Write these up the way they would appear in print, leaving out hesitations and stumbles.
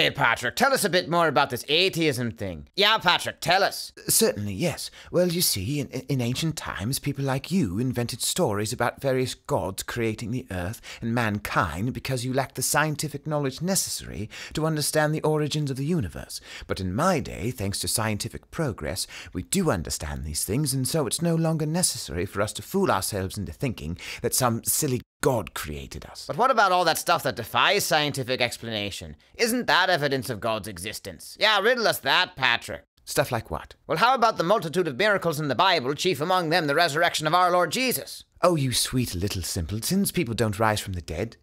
Okay, Patrick, tell us a bit more about this atheism thing. Yeah, Patrick, tell us. Certainly, yes. Well, you see, in ancient times, people like you invented stories about various gods creating the earth and mankind because you lacked the scientific knowledge necessary to understand the origins of the universe. But in my day, thanks to scientific progress, we do understand these things, and so it's no longer necessary for us to fool ourselves into thinking that some silly God created us. But what about all that stuff that defies scientific explanation? Isn't that evidence of God's existence? Yeah, riddle us that, Patrick. Stuff like what? Well, how about the multitude of miracles in the Bible, chief among them the resurrection of our Lord Jesus? Oh, you sweet little simpletons, people don't rise from the dead.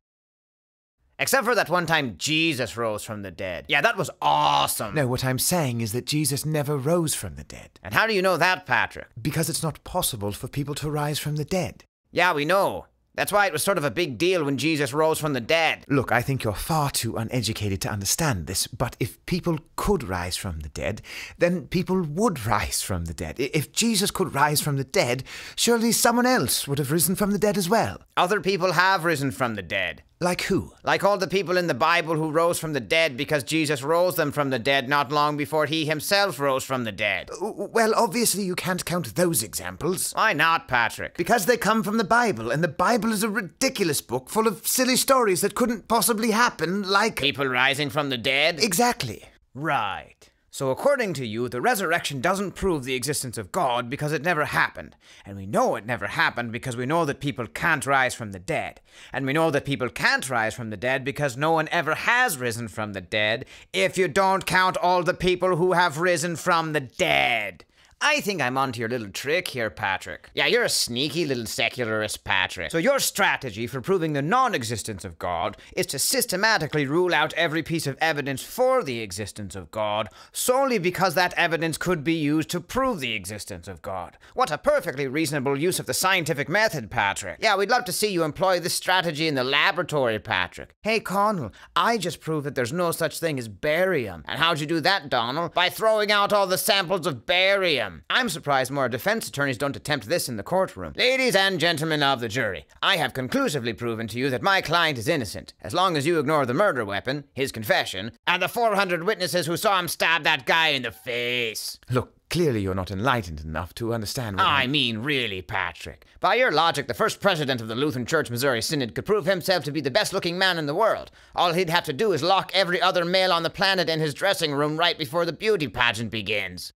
Except for that one time Jesus rose from the dead. Yeah, that was awesome. No, what I'm saying is that Jesus never rose from the dead. And how do you know that, Patrick? Because it's not possible for people to rise from the dead. Yeah, we know. That's why it was sort of a big deal when Jesus rose from the dead. Look, I think you're far too uneducated to understand this, but if people could rise from the dead, then people would rise from the dead. If Jesus could rise from the dead, surely someone else would have risen from the dead as well. Other people have risen from the dead. Like who? Like all the people in the Bible who rose from the dead because Jesus rose them from the dead not long before he himself rose from the dead. Well, obviously you can't count those examples. Why not, Patrick? Because they come from the Bible, and the Bible is a ridiculous book full of silly stories that couldn't possibly happen, like... People rising from the dead? Exactly. Right. So according to you, the resurrection doesn't prove the existence of God because it never happened. And we know it never happened because we know that people can't rise from the dead. And we know that people can't rise from the dead because no one ever has risen from the dead, if you don't count all the people who have risen from the dead. I think I'm onto your little trick here, Patrick. Yeah, you're a sneaky little secularist, Patrick. So your strategy for proving the non-existence of God is to systematically rule out every piece of evidence for the existence of God solely because that evidence could be used to prove the existence of God. What a perfectly reasonable use of the scientific method, Patrick. Yeah, we'd love to see you employ this strategy in the laboratory, Patrick. Hey, Connell, I just proved that there's no such thing as barium. And how'd you do that, Donald? By throwing out all the samples of barium. I'm surprised more defense attorneys don't attempt this in the courtroom. Ladies and gentlemen of the jury, I have conclusively proven to you that my client is innocent, as long as you ignore the murder weapon, his confession, and the 400 witnesses who saw him stab that guy in the face. Look, clearly you're not enlightened enough to understand what I mean, really, Patrick. By your logic, the first president of the Lutheran Church Missouri Synod could prove himself to be the best-looking man in the world. All he'd have to do is lock every other male on the planet in his dressing room right before the beauty pageant begins.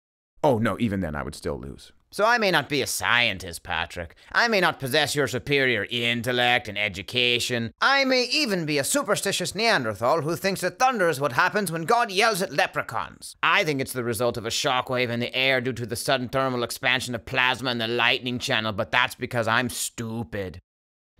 Oh, no, even then I would still lose. So I may not be a scientist, Patrick. I may not possess your superior intellect and education. I may even be a superstitious Neanderthal who thinks that thunder is what happens when God yells at leprechauns. I think it's the result of a shockwave in the air due to the sudden thermal expansion of plasma in the lightning channel, but that's because I'm stupid.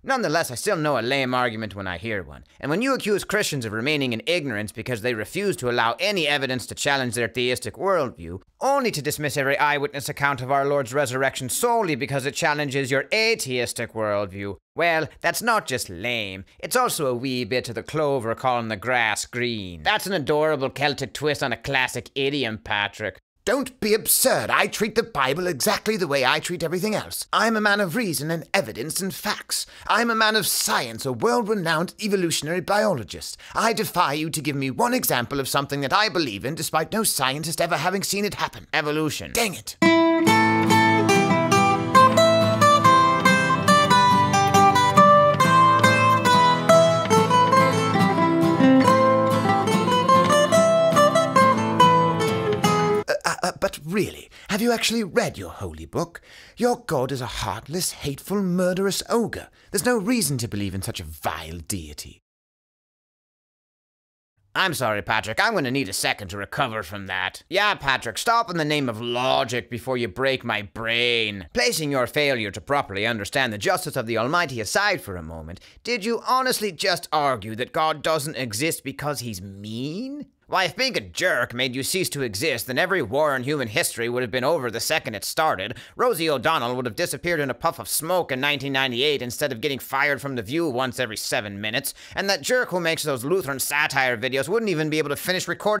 Nonetheless, I still know a lame argument when I hear one. And when you accuse Christians of remaining in ignorance because they refuse to allow any evidence to challenge their theistic worldview, only to dismiss every eyewitness account of our Lord's resurrection solely because it challenges your atheistic worldview, well, that's not just lame, it's also a wee bit of the clover calling the grass green. That's an adorable Celtic twist on a classic idiom, Patrick. Don't be absurd. I treat the Bible exactly the way I treat everything else. I'm a man of reason and evidence and facts. I'm a man of science, a world-renowned evolutionary biologist. I defy you to give me one example of something that I believe in despite no scientist ever having seen it happen. Evolution. Dang it. But really, have you actually read your holy book? Your God is a heartless, hateful, murderous ogre. There's no reason to believe in such a vile deity. I'm sorry, Patrick. I'm going to need a second to recover from that. Yeah, Patrick, stop in the name of logic before you break my brain. Placing your failure to properly understand the justice of the Almighty aside for a moment, did you honestly just argue that God doesn't exist because he's mean? Why, if being a jerk made you cease to exist, then every war in human history would have been over the second it started. Rosie O'Donnell would have disappeared in a puff of smoke in 1998 instead of getting fired from The View once every 7 minutes. And that jerk who makes those Lutheran satire videos wouldn't even be able to finish recording